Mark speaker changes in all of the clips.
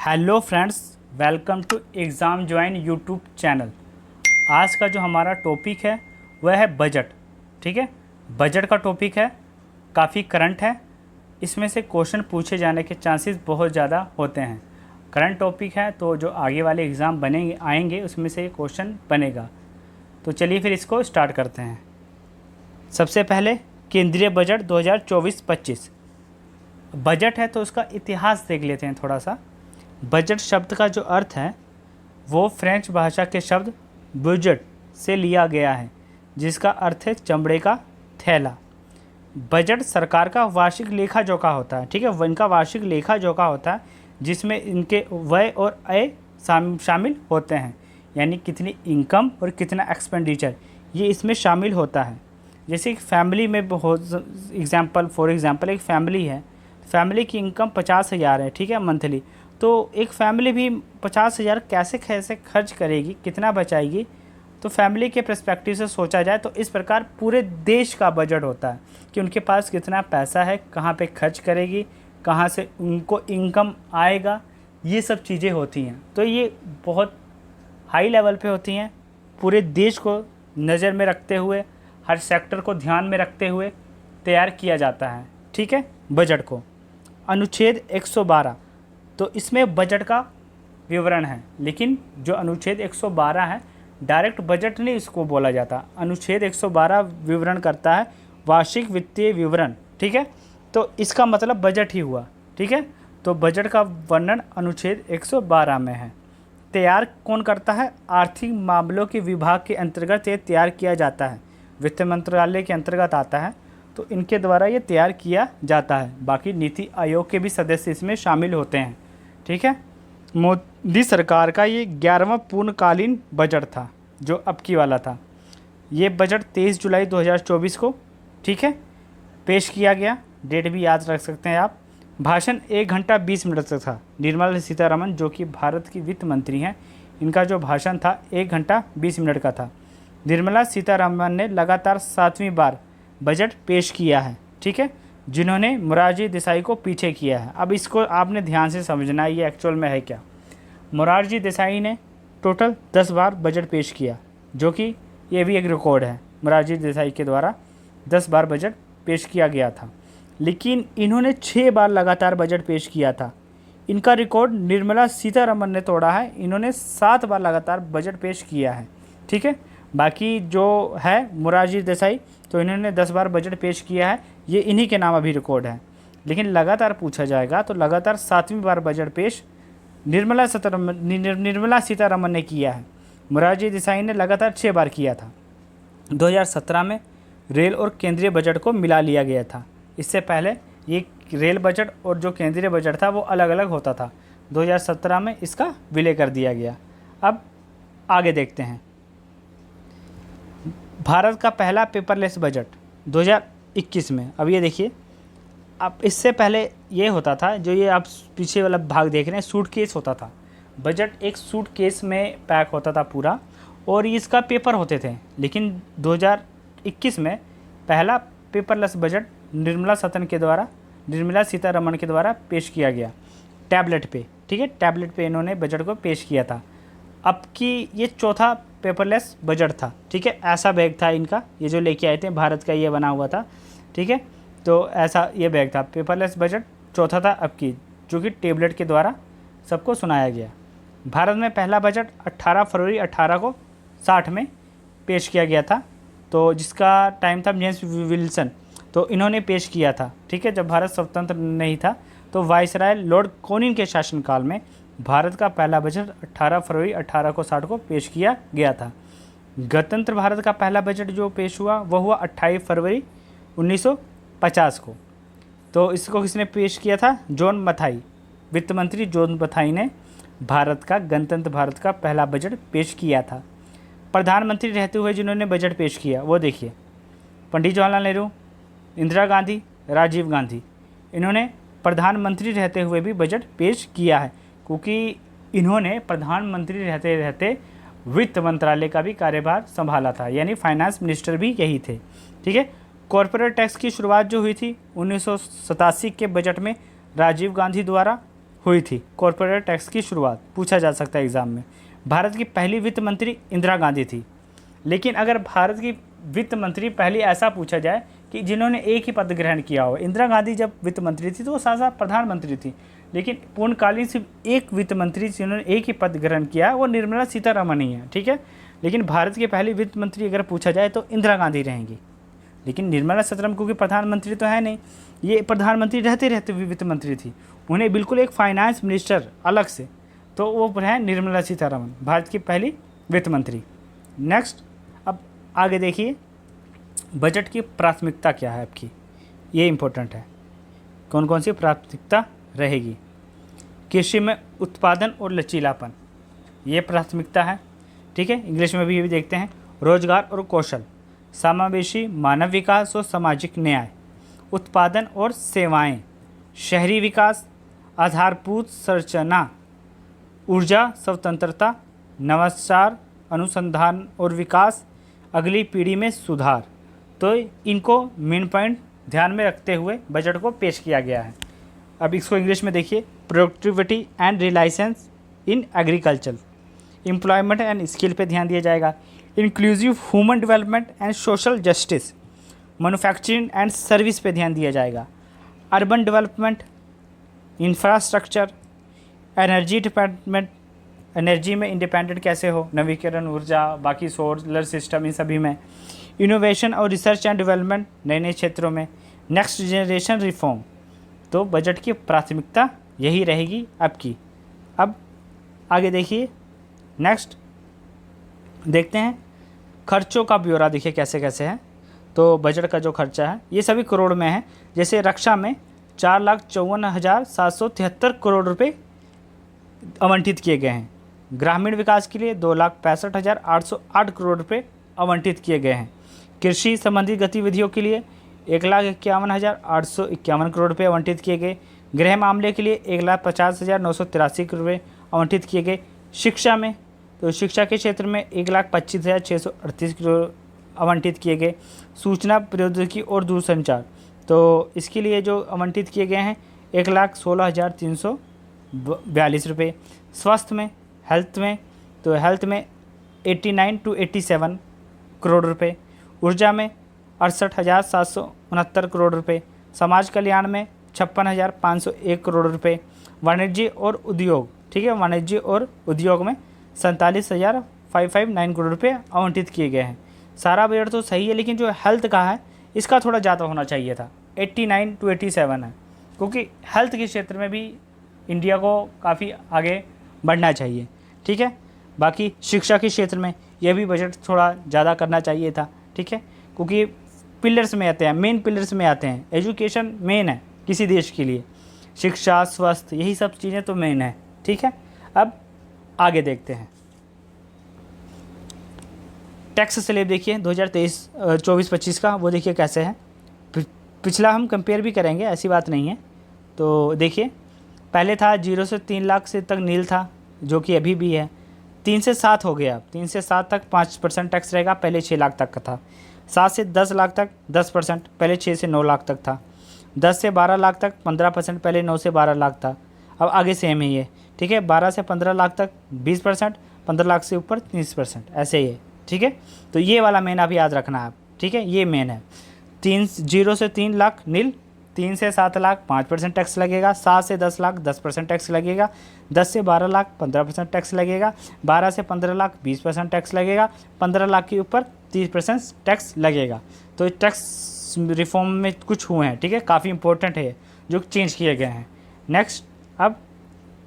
Speaker 1: Hello friends, welcome to exam join YouTube channel. आज का जो हमारा टॉपिक है वह है बजट। ठीक है, बजट का टॉपिक है, काफ़ी करंट है। इसमें से क्वेश्चन पूछे जाने के चांसेस बहुत ज़्यादा होते हैं। करंट टॉपिक है तो जो आगे वाले एग्ज़ाम बनेंगे आएंगे उसमें से क्वेश्चन बनेगा। तो चलिए फिर इसको स्टार्ट करते हैं। सबसे पहले केंद्रीय बजट 2024-25 बजट है तो उसका इतिहास देख लेते हैं थोड़ा सा। बजट शब्द का जो अर्थ है वो फ्रेंच भाषा के शब्द बुजेट से लिया गया है, जिसका अर्थ है चमड़े का थैला। बजट सरकार का वार्षिक लेखा जोखा होता है। ठीक है, इनका वार्षिक लेखा जोखा होता है जिसमें इनके व्यय और आय शामिल होते हैं, यानी कितनी इनकम और कितना एक्सपेंडिचर ये इसमें शामिल होता है। जैसे एक फैमिली में बहुत फॉर एग्ज़ाम्पल एक फैमिली है, फैमिली की इनकम 50,000 है। ठीक है, मंथली। तो एक फैमिली भी 50,000 कैसे कैसे खर्च करेगी, कितना बचाएगी, तो फैमिली के पर्सपेक्टिव से सोचा जाए तो इस प्रकार पूरे देश का बजट होता है कि उनके पास कितना पैसा है, कहाँ पे खर्च करेगी, कहाँ से उनको इनकम आएगा, ये सब चीज़ें होती हैं। तो ये बहुत हाई लेवल पे होती हैं, पूरे देश को नज़र में रखते हुए, हर सेक्टर को ध्यान में रखते हुए तैयार किया जाता है। ठीक है, बजट को अनुच्छेद 112, तो इसमें बजट का विवरण है, लेकिन जो अनुच्छेद 112 है डायरेक्ट बजट नहीं इसको बोला जाता। अनुच्छेद 112 विवरण करता है वार्षिक वित्तीय विवरण। ठीक है, तो इसका मतलब बजट ही हुआ। ठीक है, तो बजट का वर्णन अनुच्छेद 112 में है। तैयार कौन करता है? आर्थिक मामलों के विभाग के अंतर्गत ये तैयार किया जाता है, वित्त मंत्रालय के अंतर्गत आता है, तो इनके द्वारा ये तैयार किया जाता है। बाकी नीति आयोग के भी सदस्य इसमें शामिल होते हैं। ठीक है, मोदी सरकार का ये 11वां पूर्णकालीन बजट था जो अब की वाला था। ये बजट 23 जुलाई 2024 को, ठीक है, पेश किया गया। डेट भी याद रख सकते हैं आप। भाषण 1 घंटा 20 मिनट तक था। निर्मला सीतारमण जो कि भारत की वित्त मंत्री हैं, इनका जो भाषण था 1 घंटा 20 मिनट का था। निर्मला सीतारमण ने लगातार 7वीं बार बजट पेश किया है। ठीक है, जिन्होंने मोरारजी देसाई को पीछे किया है। अब इसको आपने ध्यान से समझना है ये एक्चुअल में है क्या। मोरारजी देसाई ने टोटल 10 बार बजट पेश किया, जो कि ये भी एक रिकॉर्ड है। मोरारजी देसाई के द्वारा 10 बार बजट पेश किया गया था, लेकिन इन्होंने 6 बार लगातार बजट पेश किया था। इनका रिकॉर्ड निर्मला सीतारमण ने तोड़ा है, इन्होंने 7 बार लगातार बजट पेश किया है। ठीक है, बाकी जो है मोरारजी देसाई, तो इन्होंने 10 बार बजट पेश किया है, ये इन्हीं के नाम अभी रिकॉर्ड है। लेकिन लगातार पूछा जाएगा तो लगातार 7वीं बार बजट पेश निर्मला सीतारमण ने किया है। मोरारजी देसाई ने लगातार 6 बार किया था। 2017 में रेल और केंद्रीय बजट को मिला लिया गया था। इससे पहले ये रेल बजट और जो केंद्रीय बजट था वो अलग अलग होता था। 2017 में इसका विलय कर दिया गया। अब आगे देखते हैं। भारत का पहला पेपरलेस बजट 2021 में। अब ये देखिए, अब इससे पहले ये होता था, जो ये आप पीछे वाला भाग देख रहे हैं, सूटकेस होता था। बजट एक सूटकेस में पैक होता था पूरा, और इसका पेपर होते थे। लेकिन 2021 में पहला पेपरलेस बजट निर्मला सीतारमण के द्वारा पेश किया गया टैबलेट पे। ठीक है, टैबलेट पे इन्होंने बजट को पेश किया था। अब की ये चौथा पेपरलेस बजट था। ठीक है, ऐसा बैग था इनका, ये जो लेके आए थे भारत का ये बना हुआ था। ठीक है, तो ऐसा ये बैग था। पेपरलेस बजट चौथा था अब की, जो कि टेबलेट के द्वारा सबको सुनाया गया। भारत में पहला बजट 18 फरवरी 1860 में पेश किया गया था, तो जिसका टाइम था जेम्स विल्सन, तो इन्होंने पेश किया था। ठीक है, जब भारत स्वतंत्र नहीं था, तो वायसराय लॉर्ड कॉनिन के शासनकाल में भारत का पहला बजट 18 फरवरी 1860 को पेश किया गया था। गणतंत्र भारत का पहला बजट जो पेश हुआ वह हुआ 28 फरवरी 1950 को। तो इसको किसने पेश किया था? जॉन मथाई, वित्त मंत्री जॉन मथाई ने भारत का गणतंत्र भारत का पहला बजट पेश किया था। प्रधानमंत्री रहते हुए जिन्होंने बजट पेश किया वो देखिए, पंडित जवाहरलाल नेहरू, इंदिरा गांधी, राजीव गांधी, इन्होंने प्रधानमंत्री रहते हुए भी बजट पेश किया है, क्योंकि इन्होंने प्रधानमंत्री रहते रहते वित्त मंत्रालय का भी कार्यभार संभाला था, यानी फाइनेंस मिनिस्टर भी यही थे। ठीक है, कॉरपोरेट टैक्स की शुरुआत जो हुई थी 1987 के बजट में राजीव गांधी द्वारा हुई थी कॉरपोरेट टैक्स की शुरुआत, पूछा जा सकता है एग्ज़ाम में। भारत की पहली वित्त मंत्री इंदिरा गांधी थी। लेकिन अगर भारत की वित्त मंत्री पहली ऐसा पूछा जाए कि जिन्होंने एक ही पद ग्रहण किया हो, इंदिरा गांधी जब वित्त मंत्री थी तो वो साथ साथ प्रधानमंत्री थी, लेकिन पूर्णकालीन सिर्फ एक वित्त मंत्री जिन्होंने एक ही पद ग्रहण किया है वो निर्मला सीतारमण ही है, ठीक है। लेकिन भारत की पहली वित्त मंत्री अगर पूछा जाए तो इंदिरा गांधी रहेंगी। लेकिन निर्मला सीतारमण क्योंकि प्रधानमंत्री तो है नहीं, ये प्रधानमंत्री रहते रहते भी वित्त मंत्री थी, उन्हें बिल्कुल एक फाइनेंस मिनिस्टर अलग से, तो वो है निर्मला सीतारमण, भारत की पहली वित्त मंत्री। नेक्स्ट, अब आगे देखिए, बजट की प्राथमिकता क्या है आपकी, ये इम्पोर्टेंट है। कौन कौन सी प्राथमिकता रहेगी? कृषि में उत्पादन और लचीलापन, ये प्राथमिकता है, ठीक है। इंग्लिश में भी देखते हैं। रोजगार और कौशल, समावेशी मानव विकास और सामाजिक न्याय, उत्पादन और सेवाएं, शहरी विकास, आधारभूत संरचना, ऊर्जा स्वतंत्रता, नवाचार, अनुसंधान और विकास, अगली पीढ़ी में सुधार। तो इनको मेन पॉइंट ध्यान में रखते हुए बजट को पेश किया गया है। अब इसको इंग्लिश में देखिए। Productivity and Reliance in agriculture, employment and skill पे ध्यान दिया जाएगा। Inclusive human development and social justice, manufacturing and service पे ध्यान दिया जाएगा। Urban development, infrastructure, energy dependent, energy में इंडिपेंडेंट कैसे हो, नवीकरण ऊर्जा, बाकी सोलर सिस्टम, इन सभी में। इनोवेशन और रिसर्च एंड डेवलपमेंट, नए नए क्षेत्रों में। नेक्स्ट जनरेशन रिफॉर्म, तो बजट की प्राथमिकता यही रहेगी आपकी। अब आगे देखिए, नेक्स्ट देखते हैं खर्चों का ब्यौरा, देखिए कैसे कैसे है। तो बजट का जो खर्चा है ये सभी करोड़ में है। जैसे रक्षा में 4,54,773 करोड़ रुपए आवंटित किए गए हैं। ग्रामीण विकास के लिए 2,65,808 करोड़ रुपए आवंटित किए गए हैं। कृषि संबंधी गतिविधियों के लिए 1,51,851 करोड़ रुपये आवंटित किए गए। गृह मामले के लिए 1,50,983 करोड़ रुपये आवंटित किए गए। शिक्षा में, तो शिक्षा के क्षेत्र में 1,25,638 करोड़ आवंटित किए गए। सूचना प्रौद्योगिकी और दूरसंचार, तो इसके लिए जो आवंटित किए गए हैं 1,16,342 रुपये। स्वास्थ्य में, हेल्थ में, तो हेल्थ में 89 to 87 करोड़ रुपये। ऊर्जा में 68,769 करोड़ रुपये। समाज कल्याण में 56,501 करोड़ रुपये। वाणिज्य और उद्योग, ठीक है, वाणिज्य और उद्योग में 47,559 करोड़ रुपये आवंटित किए गए हैं। सारा बजट तो सही है, लेकिन जो हेल्थ का है इसका थोड़ा ज़्यादा होना चाहिए था, 89 to 87 है, क्योंकि हेल्थ के क्षेत्र में भी इंडिया को काफ़ी आगे बढ़ना चाहिए, ठीक है। बाकी शिक्षा के क्षेत्र में यह भी बजट थोड़ा ज़्यादा करना चाहिए था, ठीक है, क्योंकि पिलर्स में आते हैं, मेन पिलर्स में आते हैं। एजुकेशन मेन है किसी देश के लिए, शिक्षा, स्वास्थ्य, यही सब चीज़ें तो मेन है, ठीक है। अब आगे देखते हैं। टैक्स स्लैब देखिए 2023-24-25 का, वो देखिए कैसे है। पिछला हम कंपेयर भी करेंगे, ऐसी बात नहीं है। तो देखिए, पहले था 0 से 3 लाख से तक नील था, जो कि अभी भी है। 3 से 7 हो गया, 3 से 7 तक 5% टैक्स रहेगा, पहले 6 लाख तक का था। 7 से 10 लाख तक 10%, पहले 6 से 9 लाख तक था। 10 से 12 लाख तक 15%, पहले 9 से 12 लाख था। अब आगे सेम ही है, ठीक है। 12 से 15 लाख तक 20%, 15 लाख से ऊपर 30%, ऐसे ही है, ठीक है। तो ये वाला मेन आप याद रखना है, ठीक है, ये मेन है। 0 से 3 लाख नील, 3 से 7 लाख 5% टैक्स लगेगा। 7 से 10 लाख 10% टैक्स लगेगा। 10 से 12 लाख 15% टैक्स लगेगा। 12 से 15 लाख 20% टैक्स लगेगा। 15 लाख के ऊपर 30% टैक्स लगेगा। तो टैक्स रिफॉर्म में कुछ हुए हैं, ठीक है, काफ़ी इंपॉर्टेंट है जो चेंज किए गए हैं। नेक्स्ट, अब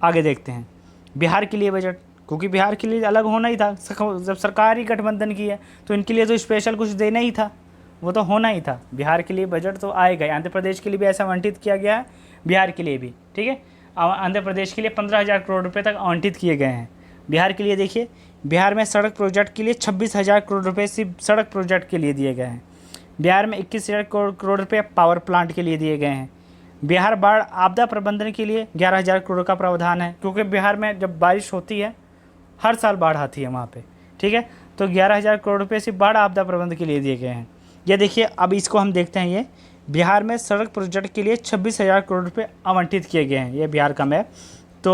Speaker 1: आगे देखते हैं बिहार के लिए बजट, क्योंकि बिहार के लिए अलग होना ही था। जब सरकार ही गठबंधन की है तो इनके लिए तो स्पेशल कुछ देना ही था, वो तो होना ही था। बिहार के लिए बजट तो आएगा। आंध्र प्रदेश के लिए भी ऐसा आवंटित किया गया है, बिहार के लिए भी, ठीक है। आंध्र प्रदेश के लिए 15,000 करोड़ रुपए तक आवंटित किए गए हैं। बिहार के लिए देखिए, बिहार में सड़क प्रोजेक्ट के लिए 26,000 करोड़ रुपये सिर्फ सड़क प्रोजेक्ट के लिए दिए गए हैं। बिहार में 21,000 करोड़ रुपये पावर प्लांट के लिए दिए गए हैं। बिहार बाढ़ आपदा प्रबंधन के लिए 11,000 करोड़ का प्रावधान है, क्योंकि बिहार में जब बारिश होती है हर साल बाढ़ आती है वहाँ पे, ठीक है। तो 11,000 करोड़ रुपये सिर्फ बाढ़ आपदा प्रबंधन के लिए दिए गए हैं। ये देखिए, अब इसको हम देखते हैं। ये बिहार में सड़क प्रोजेक्ट के लिए 26,000 करोड़ रुपये आवंटित किए गए हैं। ये बिहार का मैप, तो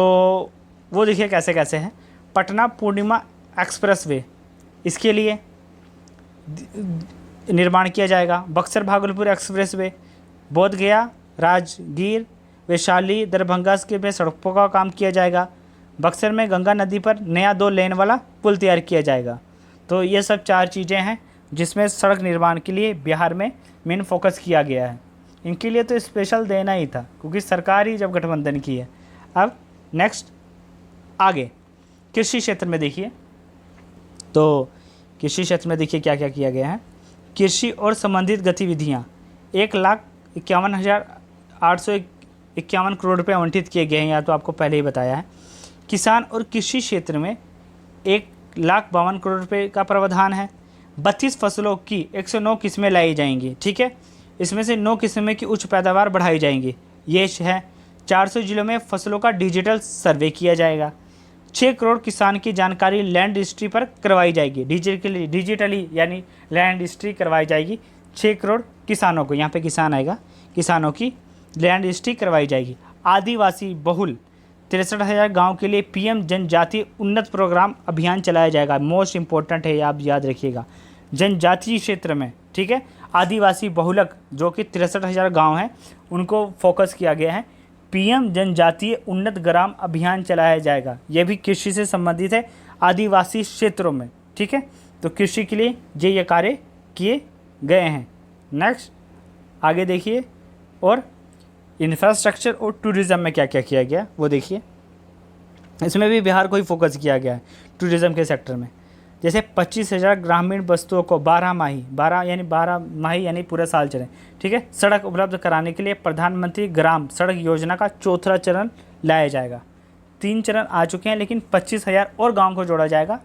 Speaker 1: वो देखिए कैसे कैसे है। पटना पूर्णिमा एक्सप्रेसवे, इसके लिए निर्माण किया जाएगा। बक्सर भागलपुर एक्सप्रेसवे, बोध गया राजगीर वैशाली दरभंगा के में सड़कों का काम किया जाएगा। बक्सर में गंगा नदी पर नया 2 लेन वाला पुल तैयार किया जाएगा। तो ये सब 4 चीज़ें हैं जिसमें सड़क निर्माण के लिए बिहार में मेन फोकस किया गया है। इनके लिए तो स्पेशल देना ही था क्योंकि सरकार ही जब गठबंधन की है। अब नेक्स्ट आगे कृषि क्षेत्र में देखिए, तो कृषि क्षेत्र में देखिए क्या क्या किया गया है। कृषि और संबंधित गतिविधियाँ 1,51,851 करोड़ रुपये आवंटित किए गए हैं, या तो आपको पहले ही बताया है। किसान और कृषि क्षेत्र में 1,52,000 करोड़ रुपये का प्रावधान है। 32 फसलों की 109 किस्में लाई जाएंगी, ठीक है। इसमें से 9 किस्में की उच्च पैदावार बढ़ाई जाएंगी, ये है। 400 जिलों में फसलों का डिजिटल सर्वे किया जाएगा। 6 करोड़ किसान की जानकारी लैंड रजिस्ट्री पर करवाई जाएगी, डिजिटली यानी लैंड रजिस्ट्री करवाई जाएगी। 6 करोड़ किसानों को, यहाँ पे किसान आएगा, किसानों की लैंड रजिस्ट्री करवाई जाएगी। आदिवासी बहुल 63,000 गाँव के लिए PM जनजातीय उन्नत प्रोग्राम अभियान चलाया जाएगा। मोस्ट इंपॉर्टेंट है, आप याद रखिएगा, जनजातीय क्षेत्र में, ठीक है। आदिवासी बहुलक जो कि 63,000 गाँव हैं उनको फोकस किया गया है। PM जनजातीय उन्नत ग्राम अभियान चलाया जाएगा। यह भी कृषि से संबंधित है आदिवासी क्षेत्रों में, ठीक है। तो कृषि के लिए ये कार्य किए गए हैं। नेक्स्ट आगे देखिए, और इंफ्रास्ट्रक्चर और टूरिज़्म में क्या क्या किया गया वो देखिए। इसमें भी बिहार को ही फोकस किया गया है टूरिज़्म के सेक्टर में। जैसे 25,000 ग्रामीण वस्तुओं को 12 माही यानी पूरा साल चले, ठीक है, सड़क उपलब्ध कराने के लिए प्रधानमंत्री ग्राम सड़क योजना का 4था चरण लाया जाएगा। 3 चरण आ चुके हैं, लेकिन 25,000 और गाँव को जोड़ा जाएगा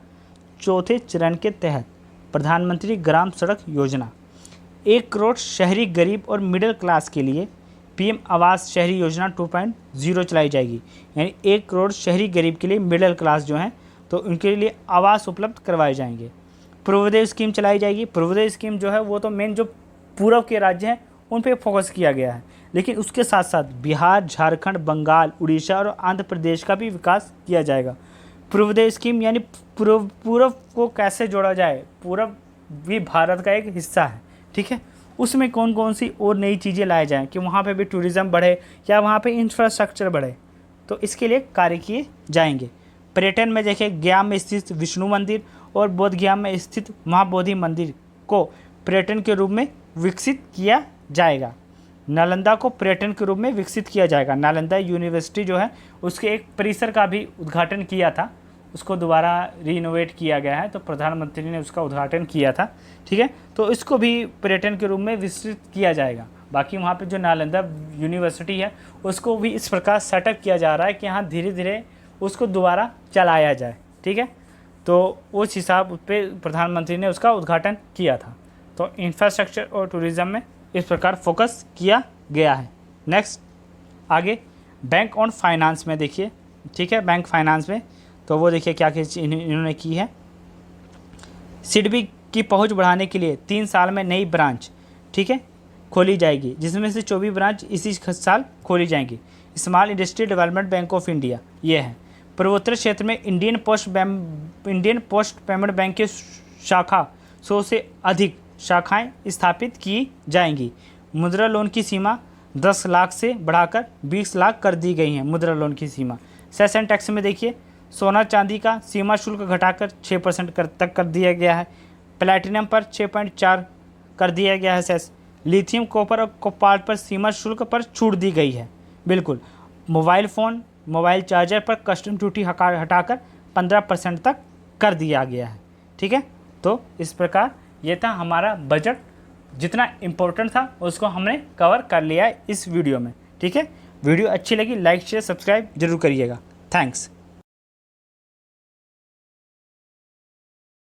Speaker 1: 4थे चरण के तहत प्रधानमंत्री ग्राम सड़क योजना। 1 करोड़ शहरी गरीब और मिडिल क्लास के लिए PM आवास शहरी योजना 2.0 चलाई जाएगी। यानी 1 करोड़ शहरी गरीब के लिए मिडिल क्लास जो हैं तो उनके लिए आवास उपलब्ध करवाए जाएंगे। पूर्वोदय स्कीम चलाई जाएगी। पूर्वोदय स्कीम जो है वो तो मेन जो पूर्व के राज्य हैं उन पे फोकस किया गया है, लेकिन उसके साथ साथ बिहार, झारखंड, बंगाल, उड़ीसा और आंध्र प्रदेश का भी विकास किया जाएगा। पूर्वोदय स्कीम यानी पूर्व को कैसे जोड़ा जाए, पूर्व भी भारत का एक हिस्सा है, ठीक है। उसमें कौन कौन सी और नई चीज़ें लाए जाएँ कि वहाँ पे भी टूरिज़्म बढ़े या वहाँ पे इंफ्रास्ट्रक्चर बढ़े, तो इसके लिए कार्य किए जाएंगे। पर्यटन में देखिए, गया में स्थित विष्णु मंदिर और बोध गया में स्थित महाबोधि मंदिर को पर्यटन के रूप में विकसित किया जाएगा। नालंदा को पर्यटन के रूप में विकसित किया जाएगा। नालंदा यूनिवर्सिटी जो है उसके एक परिसर का भी उद्घाटन किया था, उसको दोबारा रीइनोवेट किया गया है, तो प्रधानमंत्री ने उसका उद्घाटन किया था, ठीक है। तो इसको भी पर्यटन के रूप में विकसित किया जाएगा। बाकी वहाँ पे जो नालंदा यूनिवर्सिटी है उसको भी इस प्रकार सेटअप किया जा रहा है कि यहाँ धीरे धीरे उसको दोबारा चलाया जाए, ठीक है। तो उस हिसाब पे प्रधानमंत्री ने उसका उद्घाटन किया था। तो इंफ्रास्ट्रक्चर और टूरिज़्म में इस प्रकार फोकस किया गया है। नेक्स्ट आगे बैंक और फाइनेंस में देखिए, ठीक है। बैंक फाइनेंस में तो वो देखिए क्या इन्होंने की है। सिडबी की पहुंच बढ़ाने के लिए 3 साल में नई ब्रांच, ठीक है, खोली जाएगी, जिसमें से 24 ब्रांच इसी साल खोली जाएंगी। Small industry development bank of India ये है। पूर्वोत्तर क्षेत्र में इंडियन पोस्ट पेमेंट बैंक की शाखा 100 से अधिक शाखाएं स्थापित की जाएंगी। मुद्रा लोन की सीमा 10 लाख से बढ़ाकर 20 लाख कर दी गई है। मुद्रा लोन की सीमा। सेशन टैक्स में देखिए, सोना चांदी का सीमा शुल्क घटाकर 6% तक कर दिया गया है। प्लैटिनम पर 6.4 कर दिया गया है सेस। लिथियम, कॉपर और कोबाल्ट पर सीमा शुल्क पर छूट दी गई है। बिल्कुल। मोबाइल फ़ोन, मोबाइल चार्जर पर कस्टम ड्यूटी हटाकर 15% तक कर दिया गया है, ठीक है। तो इस प्रकार ये था हमारा बजट, जितना इम्पोर्टेंट था उसको हमने कवर कर लिया है इस वीडियो में, ठीक है। वीडियो अच्छी लगी लाइक शेयर सब्सक्राइब जरूर करिएगा। थैंक्स।